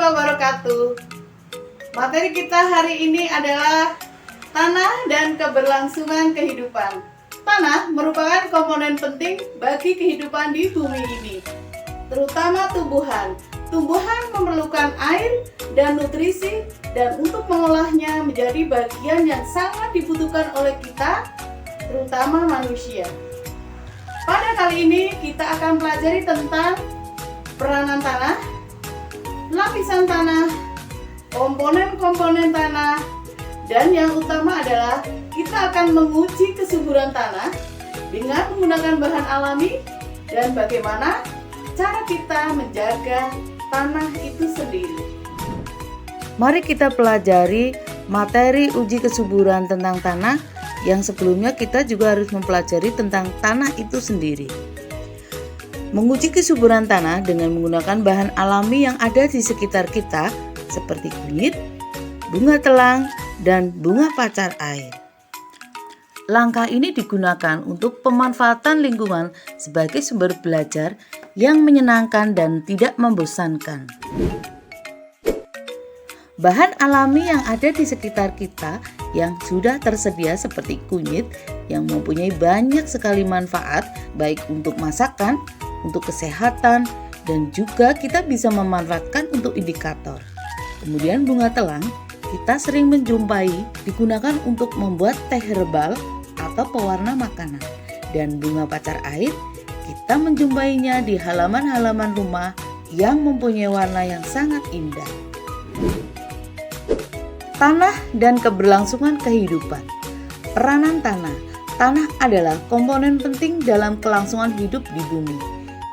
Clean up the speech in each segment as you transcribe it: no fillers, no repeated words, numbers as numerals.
wabarakatuh. Materi kita hari ini adalah tanah dan keberlangsungan kehidupan. Tanah merupakan komponen penting bagi kehidupan di bumi ini, terutama tumbuhan. Tumbuhan memerlukan air dan nutrisi, dan untuk mengolahnya menjadi bagian yang sangat dibutuhkan oleh kita, terutama manusia. Pada kali ini kita akan pelajari tentang peranan tanah, lapisan tanah, komponen-komponen tanah, dan yang utama adalah kita akan menguji kesuburan tanah dengan menggunakan bahan alami dan bagaimana cara kita menjaga tanah itu sendiri. Mari kita pelajari materi uji kesuburan tentang tanah yang sebelumnya kita juga harus mempelajari tentang tanah itu sendiri. Menguji kesuburan tanah dengan menggunakan bahan alami yang ada di sekitar kita seperti kunyit, bunga telang, dan bunga pacar air. Langkah ini digunakan untuk pemanfaatan lingkungan sebagai sumber belajar yang menyenangkan dan tidak membosankan. Bahan alami yang ada di sekitar kita yang sudah tersedia seperti kunyit yang mempunyai banyak sekali manfaat baik untuk masakan, untuk kesehatan, dan juga kita bisa memanfaatkan untuk indikator. Kemudian bunga telang kita sering menjumpai digunakan untuk membuat teh herbal atau pewarna makanan. Dan bunga pacar air kita menjumpainya di halaman-halaman rumah yang mempunyai warna yang sangat indah. Tanah dan keberlangsungan kehidupan. Peranan tanah. Tanah adalah komponen penting dalam kelangsungan hidup di bumi.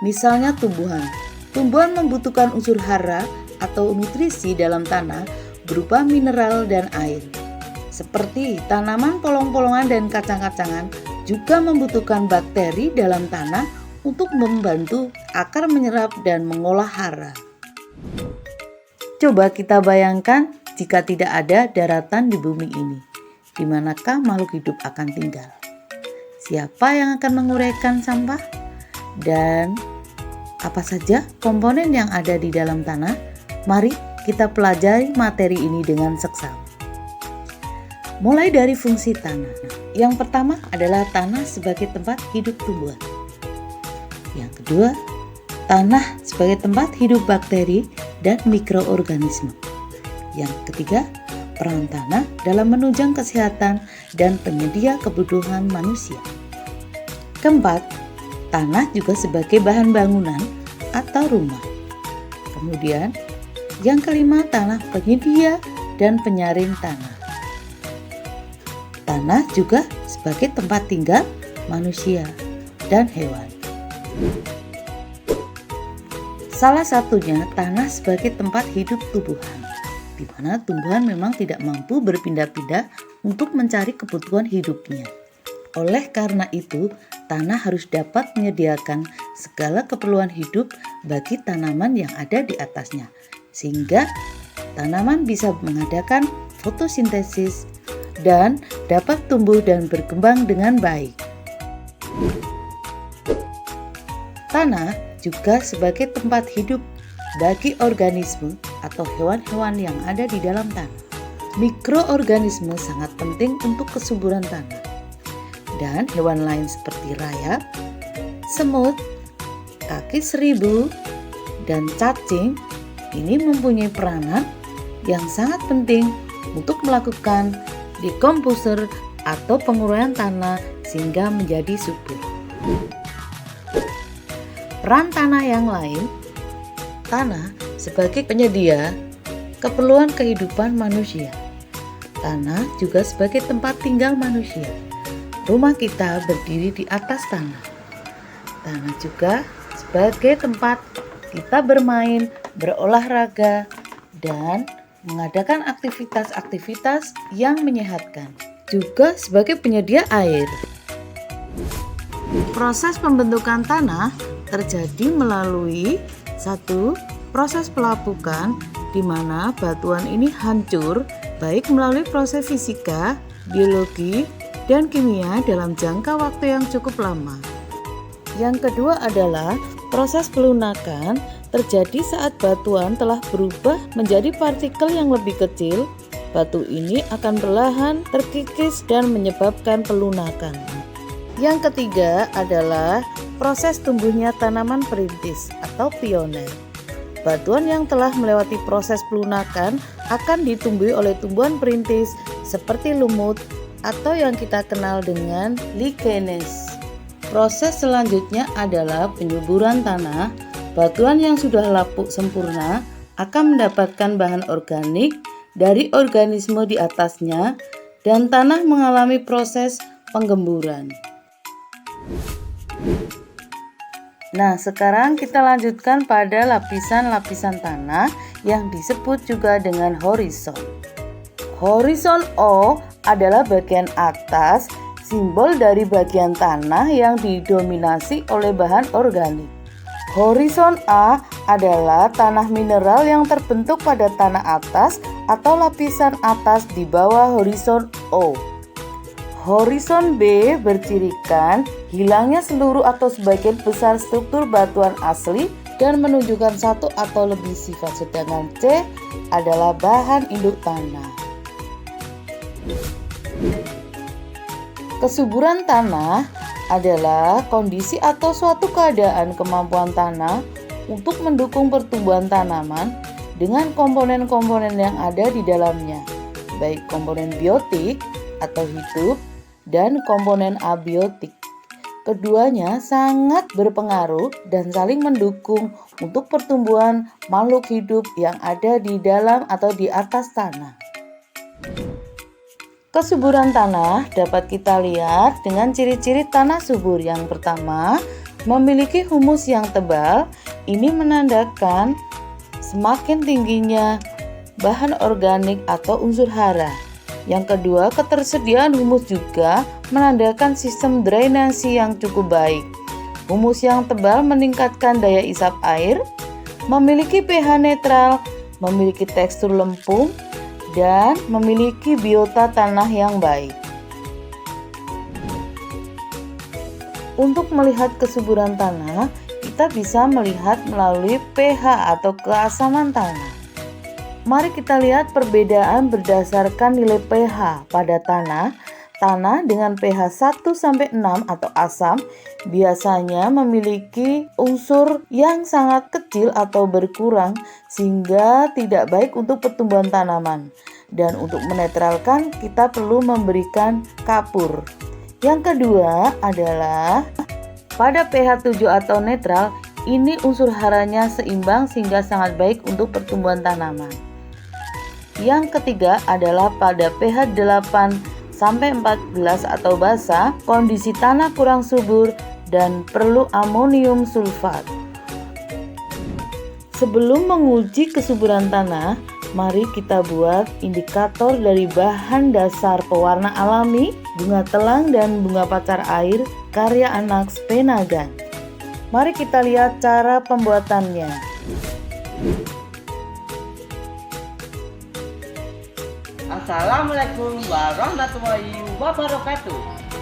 Misalnya tumbuhan. Tumbuhan membutuhkan unsur hara atau nutrisi dalam tanah berupa mineral dan air. Seperti tanaman polong-polongan dan kacang-kacangan juga membutuhkan bakteri dalam tanah untuk membantu akar menyerap dan mengolah hara. Coba kita bayangkan jika tidak ada daratan di bumi ini, di manakah makhluk hidup akan tinggal? Siapa yang akan menguraikan sampah? Dan apa saja komponen yang ada di dalam tanah? Mari kita pelajari materi ini dengan seksama. Mulai dari fungsi tanah. Yang pertama adalah tanah sebagai tempat hidup tumbuhan. Yang kedua, tanah sebagai tempat hidup bakteri dan mikroorganisme. Yang ketiga, peran tanah dalam menunjang kesehatan dan penyedia kebutuhan manusia. Keempat, tanah juga sebagai bahan bangunan atau rumah. Kemudian, yang kelima, tanah penyedia dan penyaring tanah. Tanah juga sebagai tempat tinggal manusia dan hewan. Salah satunya tanah sebagai tempat hidup tumbuhan, di mana tumbuhan memang tidak mampu berpindah-pindah untuk mencari kebutuhan hidupnya. Oleh karena itu, tanah harus dapat menyediakan segala keperluan hidup bagi tanaman yang ada di atasnya, sehingga tanaman bisa mengadakan fotosintesis dan dapat tumbuh dan berkembang dengan baik. Tanah juga sebagai tempat hidup bagi organisme atau hewan-hewan yang ada di dalam tanah. Mikroorganisme sangat penting untuk kesuburan tanah. Dan hewan lain seperti rayap, semut, kaki seribu, dan cacing ini mempunyai peranan yang sangat penting untuk melakukan dekomposer atau penguraian tanah sehingga menjadi subur. Peran tanah yang lain, tanah sebagai penyedia keperluan kehidupan manusia. Tanah juga sebagai tempat tinggal manusia. Rumah kita berdiri di atas tanah. Tanah juga sebagai tempat kita bermain, berolahraga, dan mengadakan aktivitas-aktivitas yang menyehatkan. Juga sebagai penyedia air. Proses pembentukan tanah terjadi melalui satu proses pelapukan di mana batuan ini hancur baik melalui proses fisika, biologi, dan kimia dalam jangka waktu yang cukup lama. Yang kedua adalah proses pelunakan terjadi saat batuan telah berubah menjadi partikel yang lebih kecil. Batu ini akan perlahan terkikis dan menyebabkan pelunakan. Yang ketiga adalah proses tumbuhnya tanaman perintis atau pioner. Batuan yang telah melewati proses pelunakan akan ditumbuhi oleh tumbuhan perintis seperti lumut atau yang kita kenal dengan lichenes. Proses selanjutnya adalah penyuburan tanah. Batuan yang sudah lapuk sempurna akan mendapatkan bahan organik dari organisme di atasnya dan tanah mengalami proses penggemburan. Nah, sekarang kita lanjutkan pada lapisan-lapisan tanah yang disebut juga dengan horizon. Horizon O adalah bagian atas, simbol dari bagian tanah yang didominasi oleh bahan organik. Horizon A adalah tanah mineral yang terbentuk pada tanah atas atau lapisan atas di bawah horizon O. Horizon B bercirikan hilangnya seluruh atau sebagian besar struktur batuan asli dan menunjukkan satu atau lebih sifat, sedangkan C adalah bahan induk tanah. Kesuburan tanah adalah kondisi atau suatu keadaan kemampuan tanah untuk mendukung pertumbuhan tanaman dengan komponen-komponen yang ada di dalamnya, baik komponen biotik atau hidup dan komponen abiotik. Keduanya sangat berpengaruh dan saling mendukung untuk pertumbuhan makhluk hidup yang ada di dalam atau di atas tanah. Kesuburan tanah dapat kita lihat dengan ciri-ciri tanah subur. Yang pertama, memiliki humus yang tebal. Ini menandakan semakin tingginya bahan organik atau unsur hara. Yang kedua, ketersediaan humus juga menandakan sistem drainasi yang cukup baik. Humus yang tebal meningkatkan daya isap air, memiliki pH netral, memiliki tekstur lempung, dan memiliki biota tanah yang baik. Untuk melihat kesuburan tanah, kita bisa melihat melalui pH atau keasaman tanah. Mari kita lihat perbedaan berdasarkan nilai pH pada tanah. Tanah dengan pH 1-6 atau asam biasanya memiliki unsur yang sangat kecil atau berkurang sehingga tidak baik untuk pertumbuhan tanaman. Dan untuk menetralkan kita perlu memberikan kapur. Yang kedua adalah pada pH 7 atau netral, ini unsur haranya seimbang sehingga sangat baik untuk pertumbuhan tanaman. Yang ketiga adalah pada pH 8-14 atau basah, kondisi tanah kurang subur dan perlu amonium sulfat. Sebelum menguji kesuburan tanah, mari kita buat indikator dari bahan dasar pewarna alami, bunga telang dan bunga pacar air karya anak Spenagan. Mari kita lihat cara pembuatannya. Assalamualaikum warahmatullahi wabarakatuh.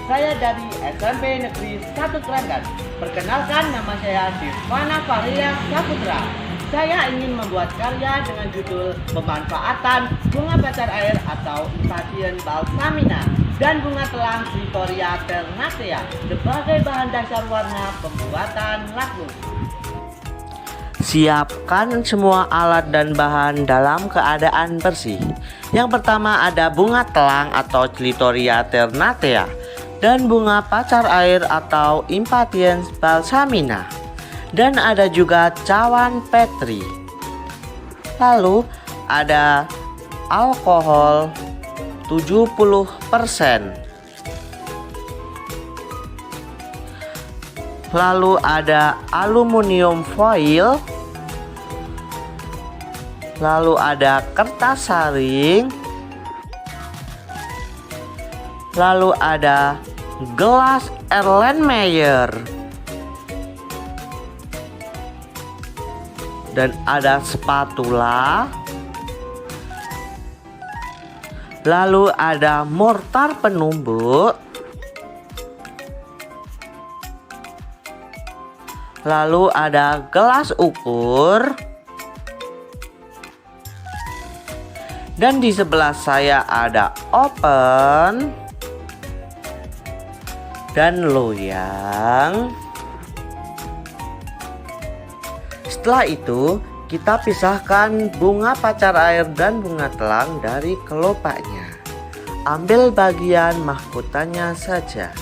Saya dari SMP Negeri 1 Klaten. Perkenalkan, nama saya Divana Faria Saputra. Saya ingin membuat karya dengan judul pemanfaatan bunga pacar air atau Impatiens balsamina dan bunga telang Clitoria ternatea sebagai bahan dasar warna pembuatan laklus. Siapkan semua alat dan bahan dalam keadaan bersih. Yang pertama ada bunga telang atau Clitoria ternatea dan bunga pacar air atau Impatiens balsamina. Dan ada juga cawan petri. Lalu ada alkohol 70%. Lalu ada aluminium foil. Lalu ada kertas saring. Lalu ada gelas Erlenmeyer. Dan ada spatula. Lalu ada mortar penumbuk. lalu ada gelas ukur, dan di sebelah saya ada open dan loyang. Setelah itu kita pisahkan bunga pacar air dan bunga telang dari kelopaknya. Ambil bagian mahkotanya saja.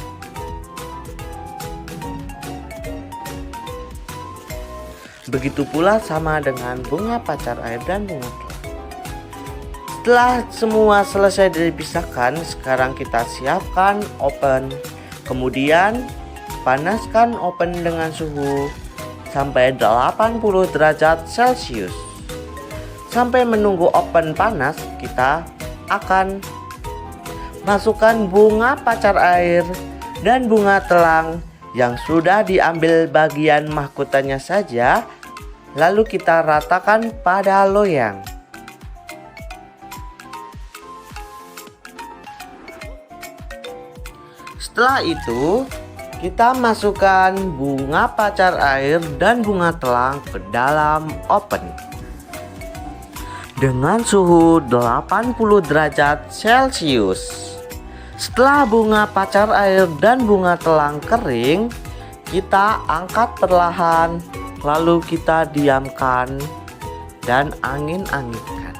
Begitu pula sama dengan bunga pacar air dan bunga telang. Setelah semua selesai dipisahkan, sekarang kita siapkan oven. Kemudian panaskan oven dengan suhu sampai 80 derajat Celcius. Sampai menunggu oven panas, kita akan masukkan bunga pacar air dan bunga telang yang sudah diambil bagian mahkotanya saja, lalu kita ratakan pada loyang. Setelah itu, kita masukkan bunga pacar air dan bunga telang ke dalam oven dengan suhu 80 derajat Celcius. Setelah bunga pacar air dan bunga telang kering, kita angkat perlahan, lalu kita diamkan dan angin-anginkan.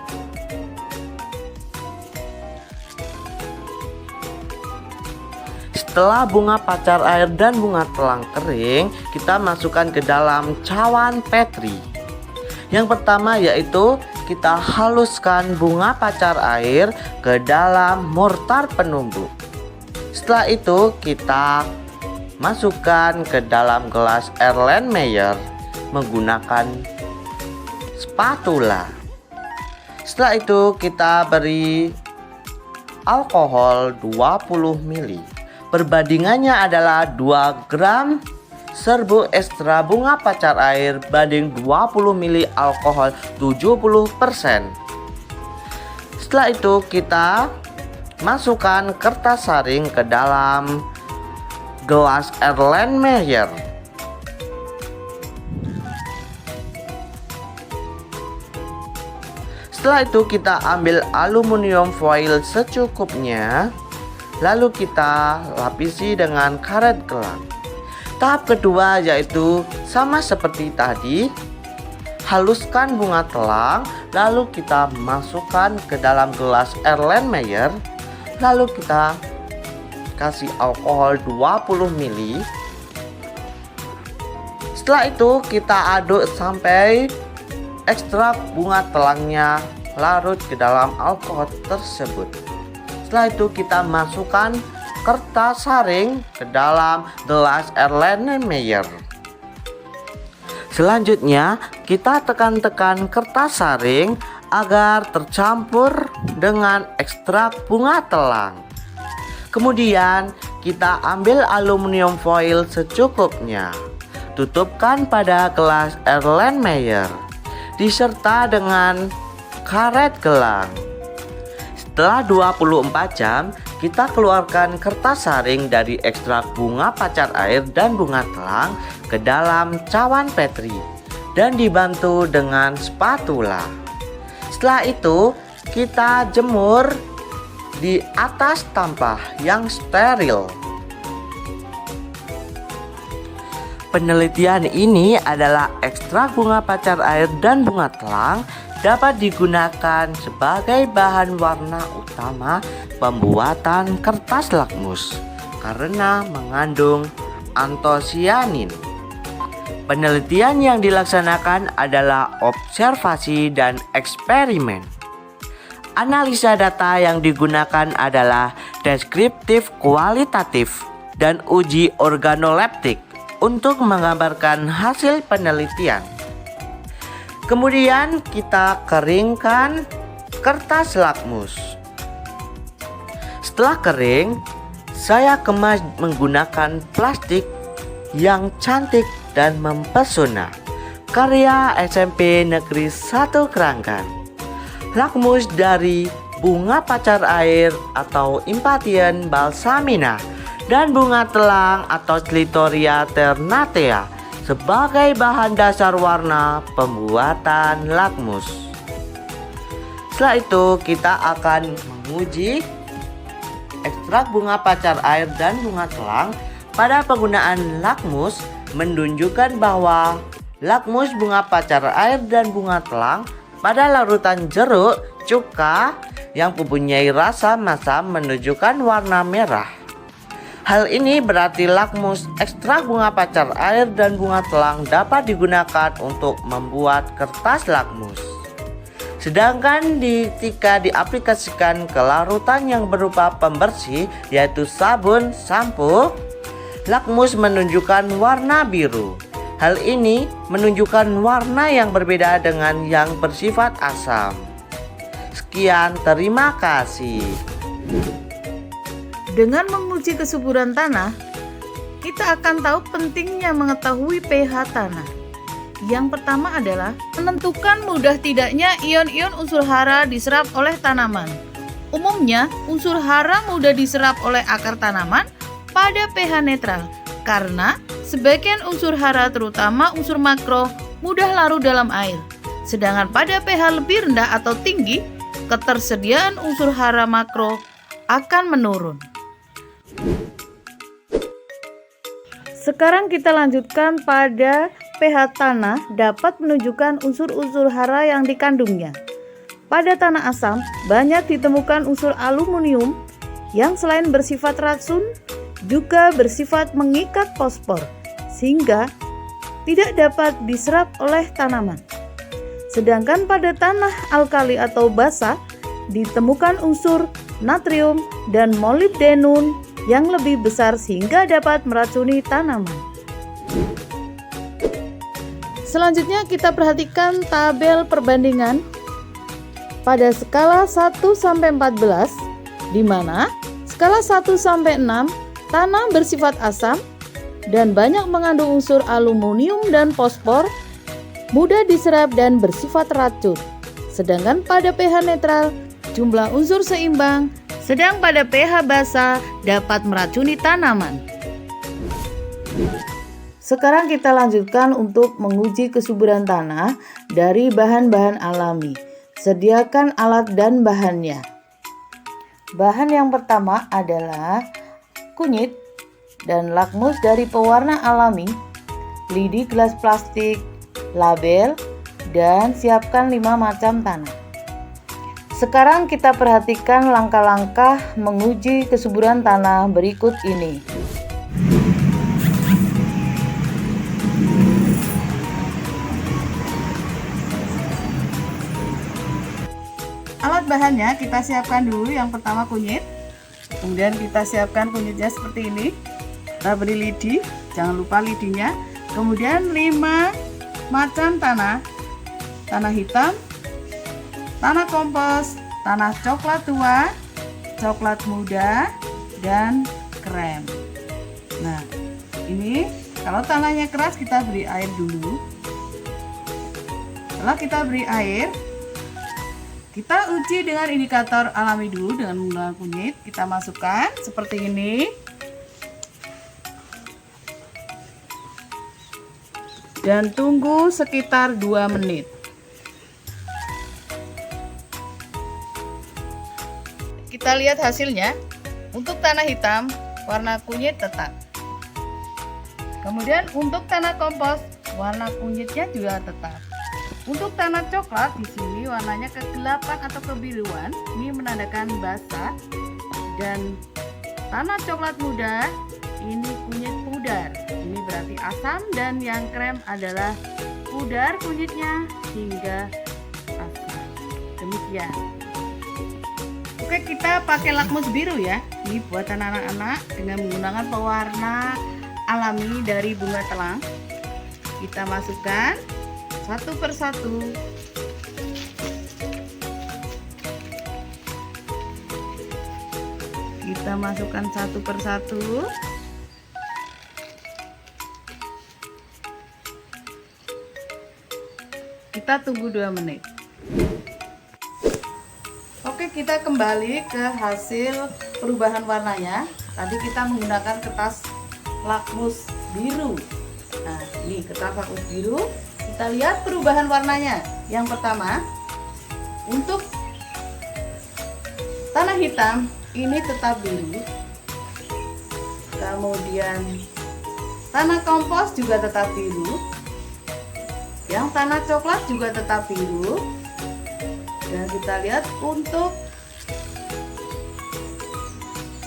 Setelah bunga pacar air dan bunga telang kering, kita masukkan ke dalam cawan Petri. Yang pertama yaitu kita haluskan bunga pacar air ke dalam mortar penumbuk. Setelah itu kita masukkan ke dalam gelas Erlenmeyer menggunakan spatula. Setelah itu kita beri alkohol 20 ml. Perbandingannya adalah 2 gram serbuk ekstra bunga pacar air banding 20 ml alkohol 70%. Setelah itu kita masukkan kertas saring ke dalam gelas Erlenmeyer. Setelah itu kita ambil aluminium foil secukupnya, lalu kita lapisi dengan karet gelang. Tahap kedua yaitu sama seperti tadi, haluskan bunga telang, lalu kita masukkan ke dalam gelas Erlenmeyer, lalu kita kasih alkohol 20 ml. Setelah itu kita aduk sampai ekstrak bunga telangnya larut ke dalam alkohol tersebut. Setelah itu kita masukkan kertas saring ke dalam gelas Erlenmeyer. Selanjutnya kita tekan-tekan kertas saring agar tercampur dengan ekstrak bunga telang. Kemudian kita ambil aluminium foil secukupnya. Tutupkan pada gelas Erlenmeyer diserta dengan karet gelang. Setelah 24 jam, kita keluarkan kertas saring dari ekstrak bunga pacar air dan bunga telang ke dalam cawan Petri dan dibantu dengan spatula. Setelah itu, kita jemur di atas tampah yang steril. Penelitian ini adalah ekstrak bunga pacar air dan bunga telang dapat digunakan sebagai bahan warna utama pembuatan kertas lakmus karena mengandung antosianin. Penelitian yang dilaksanakan adalah observasi dan eksperimen. Analisa data yang digunakan adalah deskriptif kualitatif dan uji organoleptik untuk menggambarkan hasil penelitian. Kemudian kita keringkan kertas lakmus. Setelah kering, saya kemas menggunakan plastik yang cantik dan mempesona. Karya SMP Negeri 1 Kranggan. Lakmus dari bunga pacar air atau Impatiens balsamina dan bunga telang atau Clitoria ternatea sebagai bahan dasar warna pembuatan lakmus. Setelah itu kita akan menguji ekstrak bunga pacar air dan bunga telang. Pada penggunaan lakmus menunjukkan bahwa lakmus bunga pacar air dan bunga telang pada larutan jeruk cuka yang mempunyai rasa masam menunjukkan warna merah. Hal ini berarti lakmus ekstrak bunga pacar air dan bunga telang dapat digunakan untuk membuat kertas lakmus. Sedangkan jika diaplikasikan ke larutan yang berupa pembersih yaitu sabun, sampo, lakmus menunjukkan warna biru. Hal ini menunjukkan warna yang berbeda dengan yang bersifat asam. Sekian, terima kasih. Dengan menguji kesuburan tanah, kita akan tahu pentingnya mengetahui pH tanah. Yang pertama adalah menentukan mudah tidaknya ion-ion unsur hara diserap oleh tanaman. Umumnya, unsur hara mudah diserap oleh akar tanaman pada pH netral karena sebagian unsur hara terutama unsur makro mudah larut dalam air. Sedangkan pada pH lebih rendah atau tinggi, ketersediaan unsur hara makro akan menurun. Sekarang kita lanjutkan pada pH tanah dapat menunjukkan unsur-unsur hara yang dikandungnya. Pada tanah asam banyak ditemukan unsur aluminium yang selain bersifat racun juga bersifat mengikat fosfor sehingga tidak dapat diserap oleh tanaman. Sedangkan pada tanah alkali atau basa ditemukan unsur natrium dan molibdenum yang lebih besar sehingga dapat meracuni tanaman. Selanjutnya kita perhatikan tabel perbandingan pada skala 1 sampai 14 di mana skala 1 sampai 6 tanah bersifat asam dan banyak mengandung unsur aluminium dan fosfor, mudah diserap dan bersifat racun. Sedangkan pada pH netral jumlah unsur seimbang, sedang pada pH basa dapat meracuni tanaman. Sekarang kita lanjutkan untuk menguji kesuburan tanah dari bahan-bahan alami. Sediakan alat dan bahannya. Bahan yang pertama adalah kunyit dan lakmus dari pewarna alami, lidi gelas plastik, label, dan siapkan 5 macam tanah. Sekarang kita perhatikan langkah-langkah menguji kesuburan tanah berikut ini. Alat bahannya kita siapkan dulu. Yang pertama kunyit. Kemudian kita siapkan kunyitnya seperti ini. Kita beri lidi, jangan lupa lidinya. Kemudian 5 macam tanah. Tanah hitam, tanah kompos, tanah coklat tua, coklat muda, dan krem. Nah, ini kalau tanahnya keras kita beri air dulu. Setelah kita beri air, kita uji dengan indikator alami dulu dengan menggunakan kunyit. Kita masukkan seperti ini. Dan tunggu sekitar 2 menit. Kita lihat hasilnya. Untuk tanah hitam, warna kunyit tetap. Kemudian untuk tanah kompos, warna kunyitnya juga tetap. Untuk tanah coklat di sini warnanya kegelapan atau kebiruan, ini menandakan basah. Dan tanah coklat muda, ini kunyit pudar, ini berarti asam. Dan yang krem adalah pudar kunyitnya hingga asam. Demikian. Oke, kita pakai lakmus biru ya. Ini buatan anak-anak dengan menggunakan pewarna alami dari bunga telang. Kita masukkan satu persatu. Kita masukkan satu persatu. Kita tunggu 2 menit. Oke, kita kembali ke hasil perubahan warnanya. Tadi kita menggunakan kertas lakmus biru. Nah, ini ketap lakmus biru. Kita lihat perubahan warnanya. Yang pertama, untuk tanah hitam ini tetap biru. Kemudian tanah kompos juga tetap biru. Yang tanah coklat juga tetap biru. Dan kita lihat untuk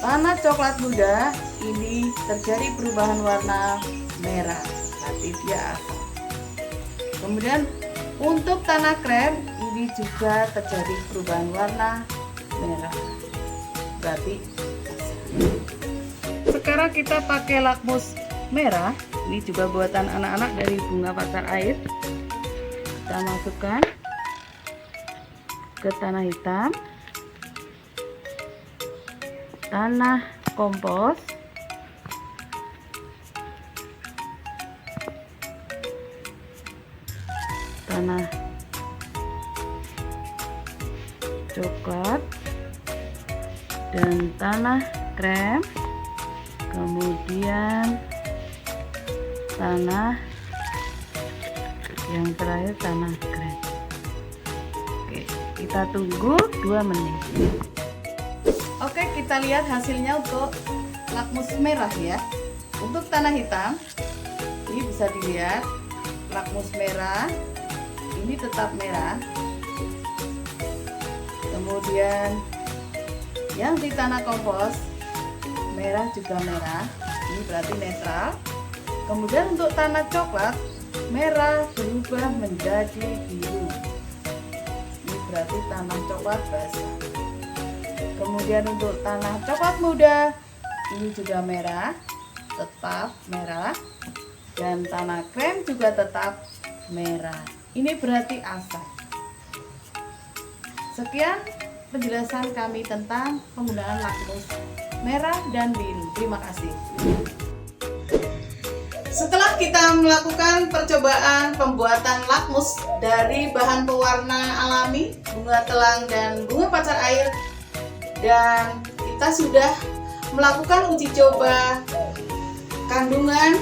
tanah coklat muda ini terjadi perubahan warna merah. Berarti dia asam. Kemudian untuk tanah krem ini juga terjadi perubahan warna merah. Berarti asam. Sekarang kita pakai lakmus merah. Ini juga buatan anak-anak dari bunga pacar air. Kita masukkan ke tanah hitam, tanah kompos, tanah coklat, dan tanah krem, kemudian tanah yang terakhir tanah krem. Oke, kita tunggu 2 menit. Oke, kita lihat hasilnya untuk lakmus merah ya. Untuk tanah hitam ini bisa dilihat lakmus merah ini tetap merah. Kemudian yang di tanah kompos merah juga merah, ini berarti netral. Kemudian untuk tanah coklat merah berubah menjadi biru, ini berarti tanah coklat basah. Kemudian untuk tanah coklat muda ini juga merah, tetap merah. Dan tanah krem juga tetap merah, ini berarti asam. Sekian penjelasan kami tentang penggunaan lakmus merah dan biru. Terima kasih. Setelah kita melakukan percobaan pembuatan lakmus dari bahan pewarna alami, bunga telang dan bunga pacar air, dan kita sudah melakukan uji coba kandungan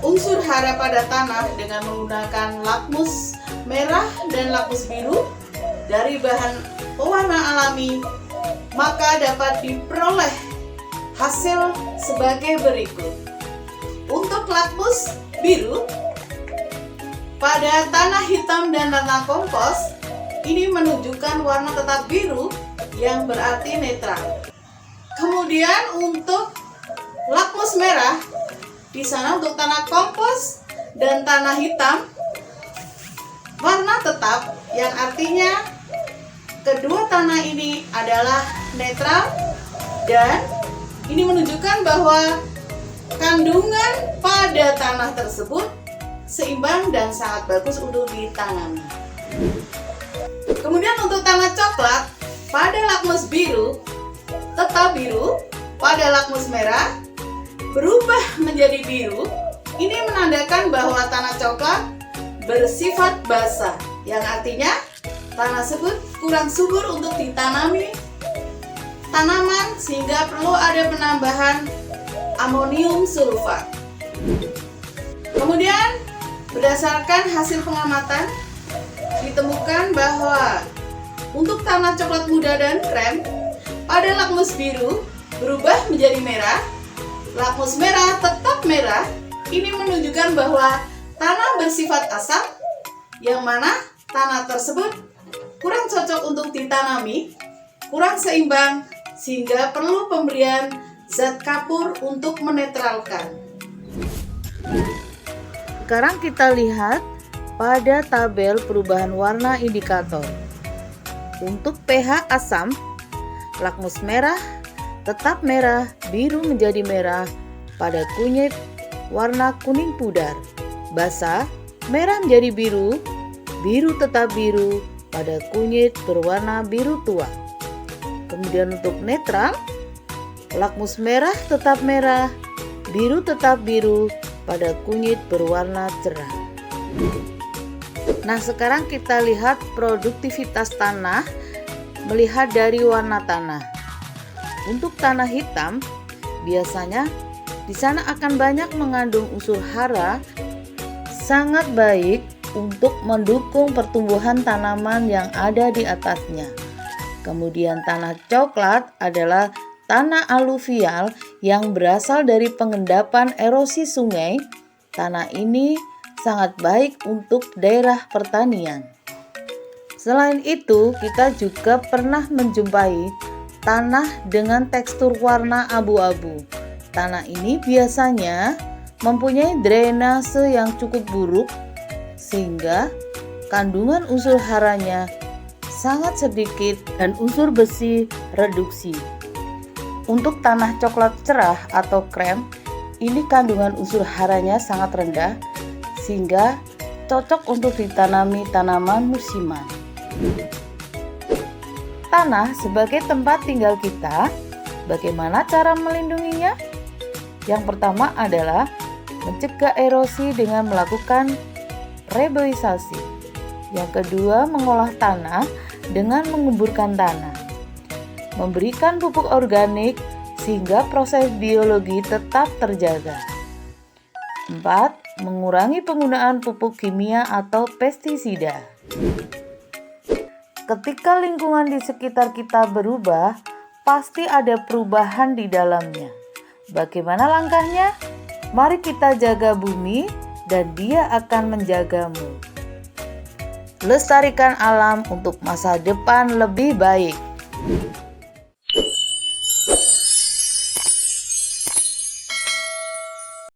unsur hara pada tanah dengan menggunakan lakmus merah dan lakmus biru dari bahan pewarna alami, maka dapat diperoleh hasil sebagai berikut. Untuk lakmus biru pada tanah hitam dan tanah kompos ini menunjukkan warna tetap biru yang berarti netral. Kemudian untuk lakmus merah di sana untuk tanah kompos dan tanah hitam warna tetap yang artinya kedua tanah ini adalah netral, dan ini menunjukkan bahwa kandungan pada tanah tersebut seimbang dan sangat bagus untuk ditanami. Kemudian untuk tanah coklat pada lakmus biru tetap biru, pada lakmus merah berubah menjadi biru. Ini menandakan bahwa tanah coklat bersifat basah, yang artinya tanah tersebut kurang subur untuk ditanami tanaman sehingga perlu ada penambahan amonium sulfat. Kemudian berdasarkan hasil pengamatan ditemukan bahwa untuk tanah coklat muda dan krem pada lakmus biru berubah menjadi merah, lakmus merah tetap merah. Ini menunjukkan bahwa tanah bersifat asam, yang mana tanah tersebut kurang cocok untuk ditanami, kurang seimbang, sehingga perlu pemberian zat kapur untuk menetralkan. Sekarang kita lihat pada tabel perubahan warna indikator. Untuk pH asam, lakmus merah tetap merah, biru menjadi merah pada kunyit warna kuning pudar. Basah, merah menjadi biru, biru tetap biru pada kunyit berwarna biru tua. Kemudian untuk netral, lakmus merah tetap merah, biru tetap biru pada kunyit berwarna cerah. Nah, sekarang kita lihat produktivitas tanah melihat dari warna tanah. Untuk tanah hitam, biasanya di sana akan banyak mengandung unsur hara sangat baik untuk mendukung pertumbuhan tanaman yang ada di atasnya. Kemudian tanah coklat adalah tanah aluvial yang berasal dari pengendapan erosi sungai. Tanah ini sangat baik untuk daerah pertanian. Selain itu, kita juga pernah menjumpai tanah dengan tekstur warna abu-abu. Tanah ini biasanya mempunyai drainase yang cukup buruk sehingga kandungan unsur haranya sangat sedikit dan unsur besi reduksi. Untuk tanah coklat cerah atau krem, ini kandungan unsur haranya sangat rendah sehingga cocok untuk ditanami tanaman musiman. Tanah sebagai tempat tinggal kita, bagaimana cara melindunginya? Yang pertama adalah mencegah erosi dengan melakukan reboisasi. Yang kedua, mengolah tanah dengan mengemburkan tanah. Memberikan pupuk organik sehingga proses biologi tetap terjaga. 4. Mengurangi penggunaan pupuk kimia atau pestisida. Ketika lingkungan di sekitar kita berubah, pasti ada perubahan di dalamnya. Bagaimana langkahnya? Mari kita jaga bumi dan dia akan menjagamu. Lestarikan alam untuk masa depan lebih baik.